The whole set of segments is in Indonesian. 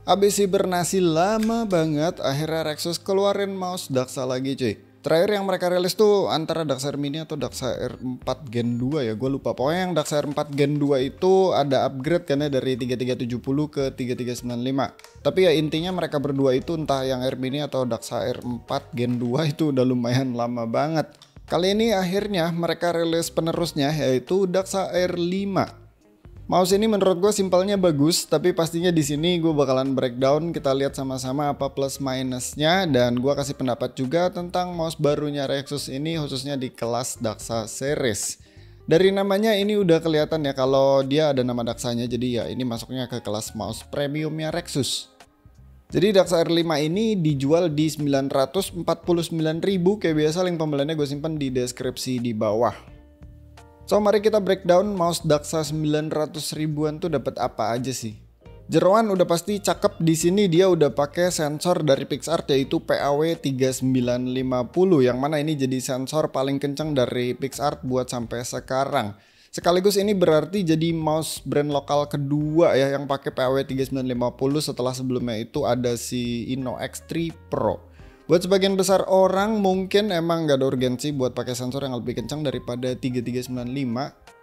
Abis hibernasi lama banget, akhirnya Rexus keluarin mouse Daxa lagi cuy. Terakhir yang mereka rilis tuh antara Daxa R Mini atau Daxa R4 Gen 2 ya, gue lupa. Pokoknya yang Daxa R4 Gen 2 itu ada upgrade kan ya dari 3370 ke 3395. Tapi ya intinya mereka berdua itu entah yang R Mini atau Daxa R4 Gen 2 itu udah lumayan lama banget. Kali ini akhirnya mereka rilis penerusnya yaitu Daxa R5. Mouse ini menurut gue simpelnya bagus, tapi pastinya di sini gue bakalan breakdown, kita lihat sama-sama apa plus minusnya, dan gue kasih pendapat juga tentang mouse barunya Rexus ini khususnya di kelas Daxa series. Dari namanya ini udah kelihatan ya kalau dia ada nama Daxanya, jadi ya ini masuknya ke kelas mouse premiumnya Rexus. Jadi Daxa R5 ini dijual di 949.000 kayak biasa, link pembeliannya gue simpan di deskripsi di bawah. So mari kita breakdown mouse Daxa 900 ribuan tuh dapat apa aja sih. Jeroan udah pasti cakep, di sini dia udah pakai sensor dari PicsArt yaitu PAW3950 yang mana ini jadi sensor paling kencang dari PicsArt buat sampai sekarang. Sekaligus ini berarti jadi mouse brand lokal kedua ya yang pakai PAW3950 setelah sebelumnya itu ada si Inno X3 Pro. Buat sebagian besar orang mungkin emang gak ada urgensi buat pakai sensor yang lebih kencang daripada 3395.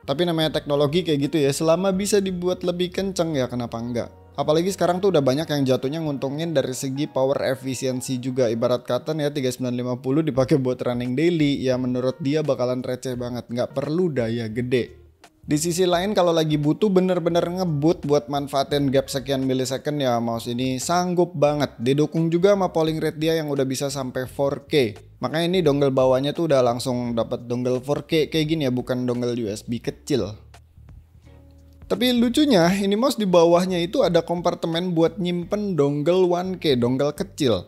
Tapi namanya teknologi kayak gitu ya, selama bisa dibuat lebih kencang ya kenapa enggak. Apalagi sekarang tuh udah banyak yang jatuhnya nguntungin dari segi power efisiensi juga. Ibarat kata nih ya 3950 dipakai buat running daily, ya menurut dia bakalan receh banget, gak perlu daya gede. Di sisi lain kalau lagi butuh bener-bener ngebut buat manfaatin gap sekian milisecond ya mouse ini sanggup banget. Didukung juga sama polling rate dia yang udah bisa sampai 4K. Makanya ini dongle bawahnya tuh udah langsung dapat dongle 4K kayak gini ya, bukan dongle USB kecil. Tapi lucunya ini mouse di bawahnya itu ada kompartemen buat nyimpen dongle 1K, dongle kecil.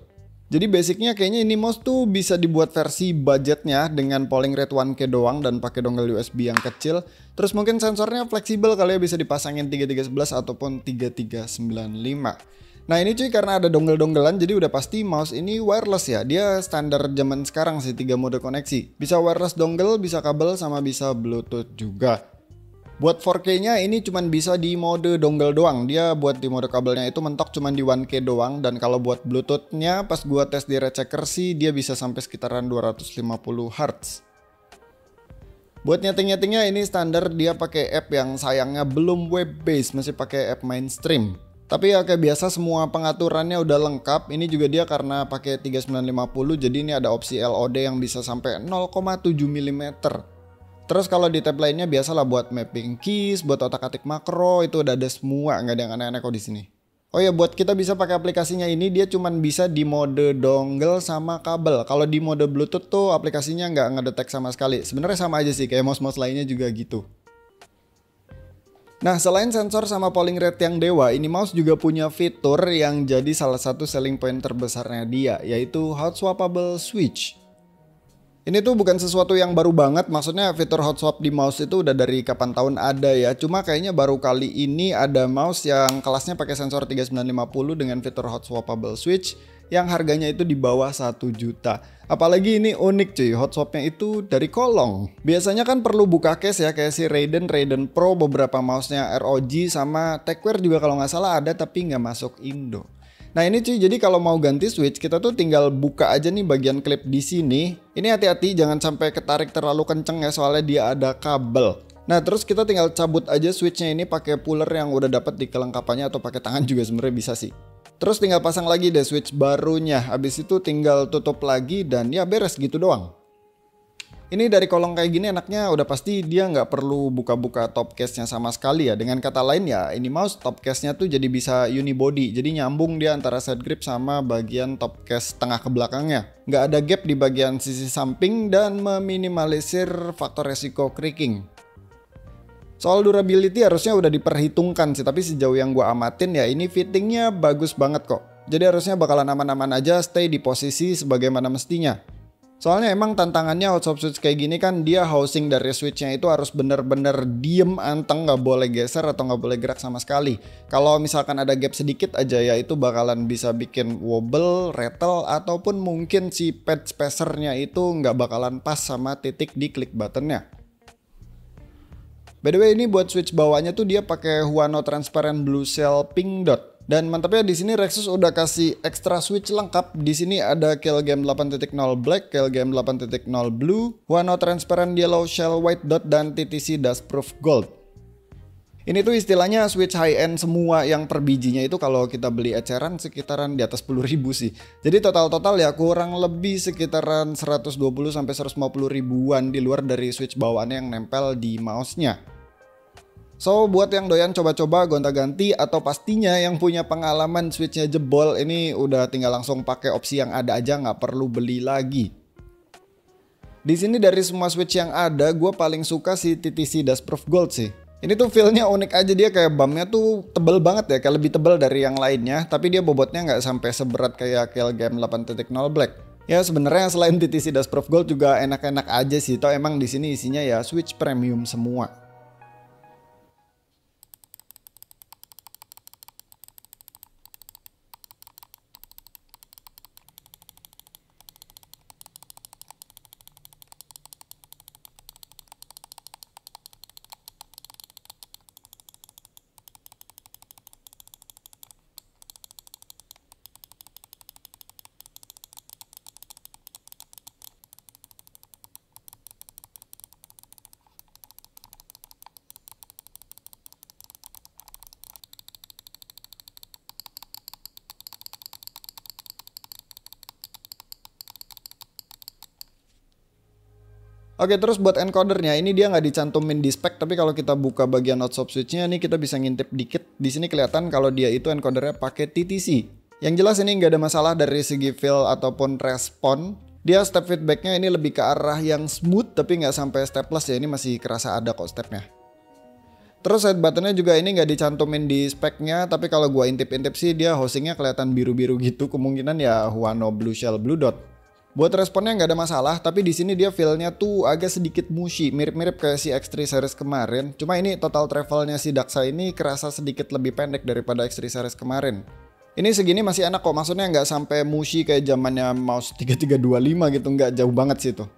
Jadi basicnya kayaknya ini mouse tuh bisa dibuat versi budgetnya dengan polling rate 1K doang dan pakai dongle USB yang kecil. Terus mungkin sensornya fleksibel kali ya, bisa dipasangin 3311 ataupun 3395. Nah ini cuy karena ada dongle-donggelan jadi udah pasti mouse ini wireless ya. Dia standar zaman sekarang sih 3 mode koneksi. Bisa wireless dongle, bisa kabel sama bisa Bluetooth juga. Buat 4K-nya ini cuman bisa di mode dongle doang. Dia buat di mode kabelnya itu mentok cuman di 1K doang. Dan kalau buat Bluetooth-nya pas gua tes di Rechecker sih dia bisa sampai sekitaran 250 Hz. Buat nyeting-nyetingnya ini standar, dia pakai app yang sayangnya belum web based, masih pakai app mainstream. Tapi ya kayak biasa semua pengaturannya udah lengkap. Ini juga dia karena pakai 3950 jadi ini ada opsi LOD yang bisa sampai 0,7 mm. Terus kalau di tab lainnya biasalah buat mapping keys, buat otak-atik makro itu udah ada semua, nggak ada yang aneh-aneh kok di sini. Oh ya buat kita bisa pakai aplikasinya ini dia cuman bisa di mode dongle sama kabel. Kalau di mode Bluetooth tuh aplikasinya nggak ngedetek sama sekali. Sebenarnya sama aja sih kayak mouse-mouse lainnya juga gitu. Nah selain sensor sama polling rate yang dewa, ini mouse juga punya fitur yang jadi salah satu selling point terbesarnya dia, yaitu hot swappable switch. Ini tuh bukan sesuatu yang baru banget, maksudnya fitur hot swap di mouse itu udah dari kapan tahun ada ya. Cuma kayaknya baru kali ini ada mouse yang kelasnya pakai sensor 3950 dengan fitur hot swappable switch yang harganya itu di bawah 1 juta. Apalagi ini unik cuy, hot swapnya itu dari kolong. Biasanya kan perlu buka case ya, kayak si Raiden Pro, beberapa mouse-nya ROG sama Techwear juga kalau nggak salah ada tapi nggak masuk Indo. Nah ini cuy, jadi kalau mau ganti switch kita tuh tinggal buka aja nih bagian klip di sini. Ini hati-hati jangan sampai ketarik terlalu kenceng ya, soalnya dia ada kabel. Nah terus kita tinggal cabut aja switchnya ini pakai puller yang udah dapat di kelengkapannya, atau pakai tangan juga sebenarnya bisa sih. Terus tinggal pasang lagi deh switch barunya. Habis itu tinggal tutup lagi dan ya beres gitu doang. Ini dari kolong kayak gini enaknya udah pasti dia nggak perlu buka-buka top case-nya sama sekali ya. Dengan kata lain ya ini mouse top case-nya tuh jadi bisa unibody. Jadi nyambung dia antara side grip sama bagian top case tengah ke belakangnya. Nggak ada gap di bagian sisi samping dan meminimalisir faktor resiko creaking. Soal durability harusnya udah diperhitungkan sih, tapi sejauh yang gue amatin ya ini fittingnya bagus banget kok. Jadi harusnya bakalan aman-aman aja stay di posisi sebagaimana mestinya. Soalnya emang tantangannya hot swap switch kayak gini kan dia housing dari switchnya itu harus bener-bener diem anteng, nggak boleh geser atau nggak boleh gerak sama sekali. Kalau misalkan ada gap sedikit aja ya itu bakalan bisa bikin wobble, rattle, ataupun mungkin si pad spacernya itu nggak bakalan pas sama titik di click buttonnya. By the way ini buat switch bawahnya tuh dia pakai Huano Transparent Blue Cell Pink Dot. Dan mantapnya di sini Rexus udah kasih extra switch lengkap. Di sini ada Keylogame 8.0 Black, Keylogame 8.0 Blue, Huano Transparent Yellow Shell White Dot, dan TTC Dustproof Gold. Ini tuh istilahnya switch high end semua, yang per bijinya itu kalau kita beli eceran sekitaran di atas 10.000 sih. Jadi total ya kurang lebih sekitaran 120 sampai 150 ribuan di luar dari switch bawaannya yang nempel di mouse-nya. So buat yang doyan coba-coba gonta-ganti atau pastinya yang punya pengalaman switchnya jebol, ini udah tinggal langsung pakai opsi yang ada aja, nggak perlu beli lagi. Di sini dari semua switch yang ada, gue paling suka si TTC Dustproof Gold sih. Ini tuh feelnya unik aja, dia kayak bumnya tuh tebel banget ya, kayak lebih tebel dari yang lainnya, tapi dia bobotnya nggak sampai seberat kayak Keylogame 8.0 Black. Ya sebenarnya selain TTC Dustproof Gold juga enak-enak aja sih, toh emang di sini isinya ya switch premium semua. Oke, terus buat encodernya ini dia nggak dicantumin di spek, tapi kalau kita buka bagian hot switch-nya nih kita bisa ngintip dikit. Di sini kelihatan kalau dia itu encodernya pakai TTC. Yang jelas ini nggak ada masalah dari segi feel ataupun respon. Dia step feedbacknya ini lebih ke arah yang smooth tapi nggak sampai stepless ya, ini masih kerasa ada kok stepnya. Terus side buttonnya juga ini nggak dicantumin di speknya, tapi kalau gua intip-intip sih dia housingnya kelihatan biru-biru gitu, kemungkinan ya Huano Blue Shell Blue Dot. Buat responnya nggak ada masalah, tapi di sini dia feel-nya tuh agak sedikit mushy, mirip-mirip kayak si X3 series kemarin. Cuma ini total travelnya si Daxa ini kerasa sedikit lebih pendek daripada X3 series kemarin. Ini segini masih enak kok, maksudnya nggak sampai mushy kayak zamannya mouse 3325 gitu, nggak jauh banget sih itu.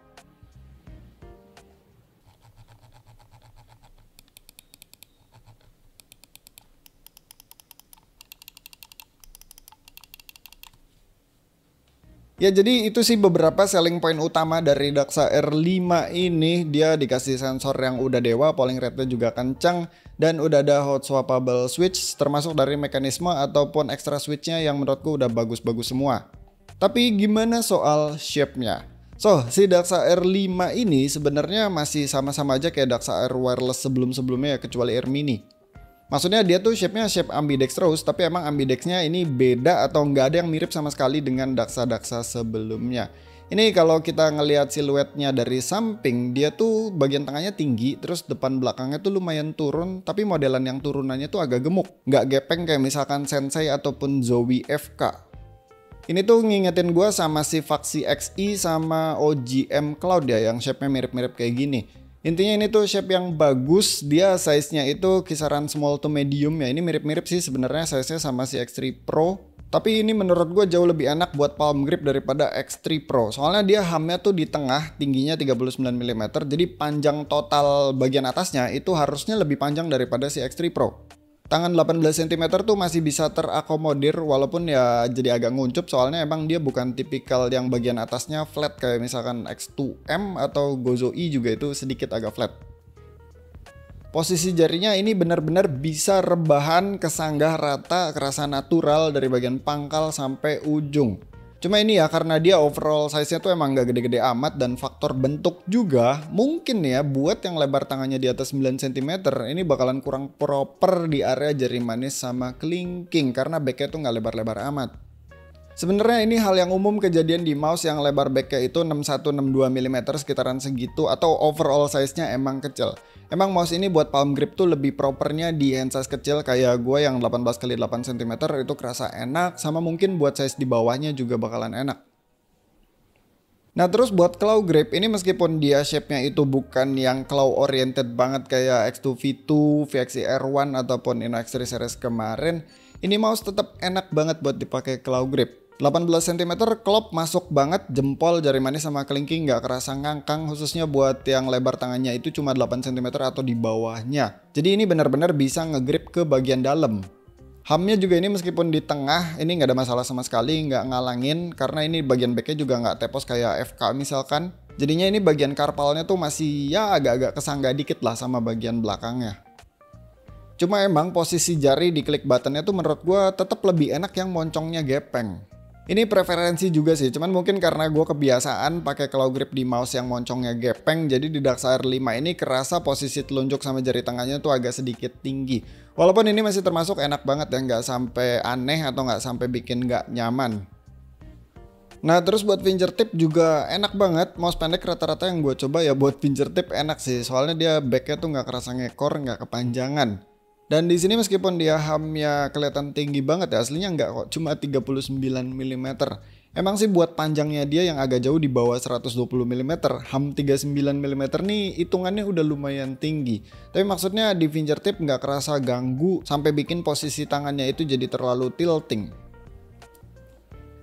Ya jadi itu sih beberapa selling point utama dari Daxa R5 ini. Dia dikasih sensor yang udah dewa, polling rate-nya juga kencang, dan udah ada hot swappable switch termasuk dari mekanisme ataupun extra switch-nya yang menurutku udah bagus-bagus semua. Tapi gimana soal shape-nya? So, si Daxa R5 ini sebenarnya masih sama-sama aja kayak Daxa R wireless sebelum-sebelumnya ya, kecuali R mini. Maksudnya dia tuh shape-nya shape ambidextrous, tapi emang ambidexnya ini beda atau nggak ada yang mirip sama sekali dengan Daxa-Daxa sebelumnya. Ini kalau kita ngelihat siluetnya dari samping, dia tuh bagian tengahnya tinggi, terus depan belakangnya tuh lumayan turun, tapi modelan yang turunannya tuh agak gemuk, nggak gepeng kayak misalkan Sensei ataupun Zowie FK. Ini tuh ngingetin gue sama si Vaxi XE sama OGM Cloud ya, yang shape-nya mirip-mirip kayak gini. Intinya ini tuh shape yang bagus, dia size-nya itu kisaran small to medium ya. Ini mirip-mirip sih sebenarnya size-nya sama si X3 Pro. Tapi ini menurut gue jauh lebih enak buat palm grip daripada X3 Pro. Soalnya dia hamnya tuh di tengah, tingginya 39 mm. Jadi panjang total bagian atasnya itu harusnya lebih panjang daripada si X3 Pro. Tangan 18 cm tuh masih bisa terakomodir walaupun ya jadi agak nguncup, soalnya emang dia bukan tipikal yang bagian atasnya flat kayak misalkan X2M atau Gozo E juga itu sedikit agak flat. Posisi jarinya ini benar-benar bisa rebahan, kesanggah rata, kerasa natural dari bagian pangkal sampai ujung. Cuma ini ya karena dia overall size-nya tuh emang gak gede-gede amat, dan faktor bentuk juga mungkin ya buat yang lebar tangannya di atas 9 cm ini bakalan kurang proper di area jari manis sama kelingking karena backnya tuh gak lebar-lebar amat. Sebenarnya ini hal yang umum kejadian di mouse yang lebar backnya itu 61-62 mm sekitaran segitu, atau overall size-nya emang kecil. Emang mouse ini buat palm grip tuh lebih propernya di hand size kecil kayak gue yang 18x8 cm itu kerasa enak, sama mungkin buat size di bawahnya juga bakalan enak. Nah terus buat claw grip ini meskipun dia shape-nya itu bukan yang claw oriented banget kayak X2V2, VXE R1 ataupun X3 series kemarin, ini mouse tetap enak banget buat dipakai claw grip. 18 cm klop masuk banget, jempol, jari manis sama kelingking nggak kerasa ngangkang, khususnya buat yang lebar tangannya itu cuma 8 cm atau di bawahnya. Jadi ini benar-benar bisa ngegrip ke bagian dalam. Hamnya juga ini meskipun di tengah ini nggak ada masalah sama sekali, nggak ngalangin karena ini bagian backnya juga nggak tepos kayak FK misalkan. Jadinya ini bagian karpalnya tuh masih ya agak-agak kesangga dikit lah sama bagian belakangnya. Cuma emang posisi jari di klik buttonnya tuh menurut gue tetap lebih enak yang moncongnya gepeng. Ini preferensi juga sih, cuman mungkin karena gue kebiasaan pakai claw grip di mouse yang moncongnya gepeng, jadi di DuckShire 5 ini kerasa posisi telunjuk sama jari tengahnya tuh agak sedikit tinggi. Walaupun ini masih termasuk enak banget ya, nggak sampai aneh atau nggak sampai bikin nggak nyaman. Nah terus buat fingertip juga enak banget, mouse pendek rata-rata yang gue coba ya buat fingertip enak sih, soalnya dia backnya tuh nggak kerasa ngekor, nggak kepanjangan. Dan di sini meskipun dia hamnya kelihatan tinggi banget ya, aslinya nggak kok, cuma 39 mm. Emang sih buat panjangnya dia yang agak jauh di bawah 120 mm, ham 39 mm nih hitungannya udah lumayan tinggi. Tapi maksudnya di fingertip nggak kerasa ganggu sampai bikin posisi tangannya itu jadi terlalu tilting.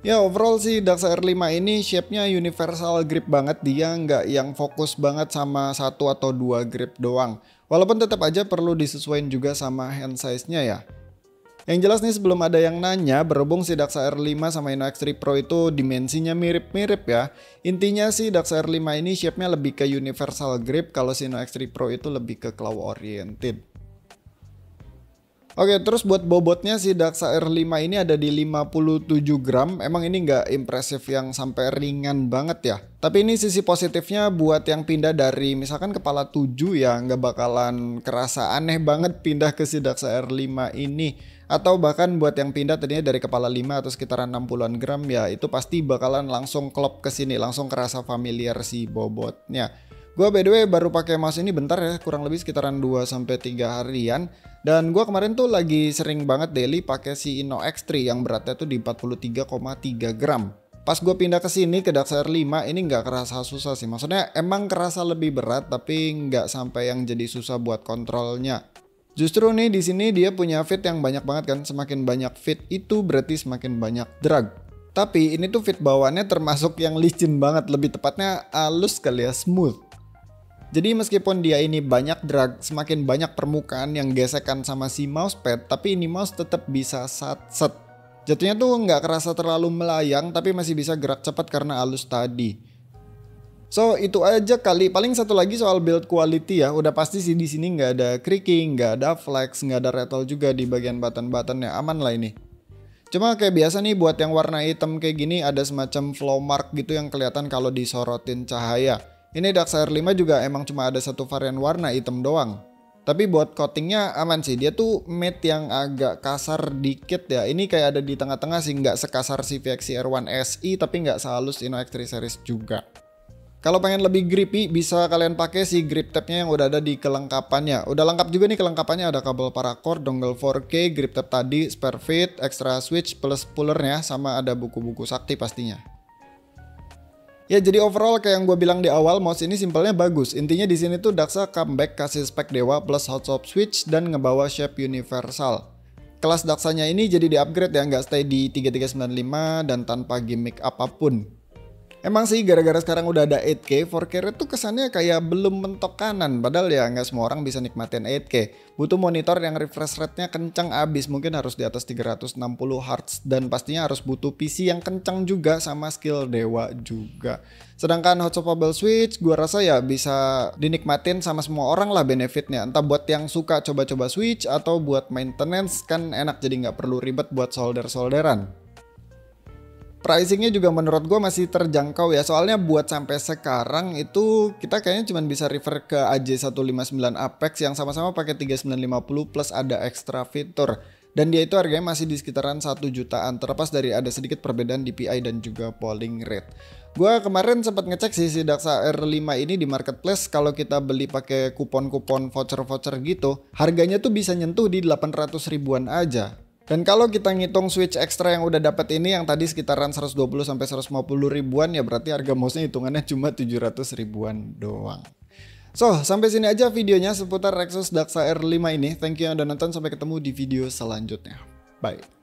Ya overall sih DuckShire 5 ini shape-nya universal grip banget, dia nggak yang fokus banget sama satu atau dua grip doang. Walaupun tetap aja perlu disesuaikan juga sama hand size-nya ya. Yang jelas nih sebelum ada yang nanya, berhubung si DuckShire 5 sama Inno-X3 Pro itu dimensinya mirip-mirip ya. Intinya sih DuckShire 5 ini shape-nya lebih ke universal grip, kalau si Inno-X3 Pro itu lebih ke claw oriented. Oke, terus buat bobotnya si DuckShire 5 ini ada di 57 gram. Emang ini nggak impresif yang sampai ringan banget ya. Tapi ini sisi positifnya buat yang pindah dari misalkan kepala 7 ya, nggak bakalan kerasa aneh banget pindah ke si DuckShire 5 ini. Atau bahkan buat yang pindah tadinya dari kepala 5 atau sekitaran 60-an gram ya, itu pasti bakalan langsung klop ke sini, langsung kerasa familiar si bobotnya. Gue by the way baru pakai mouse ini bentar ya, kurang lebih sekitaran 2-3 harian. Dan gue kemarin tuh lagi sering banget daily pakai si Inno-X3 yang beratnya tuh di 43,3 gram. Pas gue pindah ke sini ke DuckShire 5 ini nggak kerasa susah sih. Maksudnya emang kerasa lebih berat tapi nggak sampai yang jadi susah buat kontrolnya. Justru nih di sini dia punya fit yang banyak banget kan. Semakin banyak fit itu berarti semakin banyak drag. Tapi ini tuh fit bawaannya termasuk yang licin banget, lebih tepatnya halus kali ya, smooth. Jadi meskipun dia ini banyak drag, semakin banyak permukaan yang gesekan sama si mousepad, tapi ini mouse tetap bisa sat-set. Jatuhnya tuh nggak kerasa terlalu melayang, tapi masih bisa gerak cepat karena halus tadi. So itu aja kali. Paling satu lagi soal build quality ya. Udah pasti sih di sini nggak ada creaking, nggak ada flex, nggak ada rattle juga di bagian button-buttonnya. Aman lah ini. Cuma kayak biasa nih buat yang warna hitam kayak gini ada semacam flow mark gitu yang kelihatan kalau disorotin cahaya. Ini DuckShire 5 juga emang cuma ada satu varian warna hitam doang. Tapi buat coatingnya aman sih, dia tuh matte yang agak kasar dikit ya. Ini kayak ada di tengah-tengah sih, nggak sekasar si VXC R1 SI tapi nggak sehalus Inno-X3 series juga. Kalau pengen lebih grippy bisa kalian pakai si grip tabnya yang udah ada di kelengkapannya. Udah lengkap juga nih kelengkapannya, ada kabel paracord, dongle 4K, grip tab tadi, spare fit, extra switch plus pullernya, sama ada buku-buku sakti pastinya. Ya jadi overall kayak yang gue bilang di awal, mouse ini simpelnya bagus. Intinya di sini tuh Daksa comeback kasih spek dewa plus hot swap switch dan ngebawa shape universal. Kelas Daksanya ini jadi di upgrade ya, nggak stay di 3395 dan tanpa gimmick apapun. Emang sih gara-gara sekarang udah ada 8K, 4K rate tuh kesannya kayak belum mentok kanan. Padahal ya nggak semua orang bisa nikmatin 8K. Butuh monitor yang refresh rate-nya kencang abis, mungkin harus di atas 360 Hz. Dan pastinya harus butuh PC yang kencang juga sama skill dewa juga. Sedangkan hot swappable switch gua rasa ya bisa dinikmatin sama semua orang lah benefitnya. Entah buat yang suka coba-coba switch atau buat maintenance kan enak, jadi nggak perlu ribet buat solder-solderan. Pricingnya juga menurut gue masih terjangkau ya, soalnya buat sampai sekarang itu kita kayaknya cuma bisa refer ke AJ159 Apex yang sama-sama pakai 3950 plus ada extra fitur. Dan dia itu harganya masih di sekitaran 1 jutaan, terlepas dari ada sedikit perbedaan DPI dan juga polling rate. Gue kemarin sempat ngecek sih si DuckShire 5 ini di marketplace, kalau kita beli pakai kupon-kupon voucher-voucher gitu, harganya tuh bisa nyentuh di 800 ribuan aja. Dan kalau kita ngitung switch extra yang udah dapat ini yang tadi sekitaran 120 sampai 150 ribuan ya berarti harga mouse-nya hitungannya cuma 700 ribuan doang. So, sampai sini aja videonya seputar Rexus DuckShire 5 ini. Thank you yang udah nonton, sampai ketemu di video selanjutnya. Bye.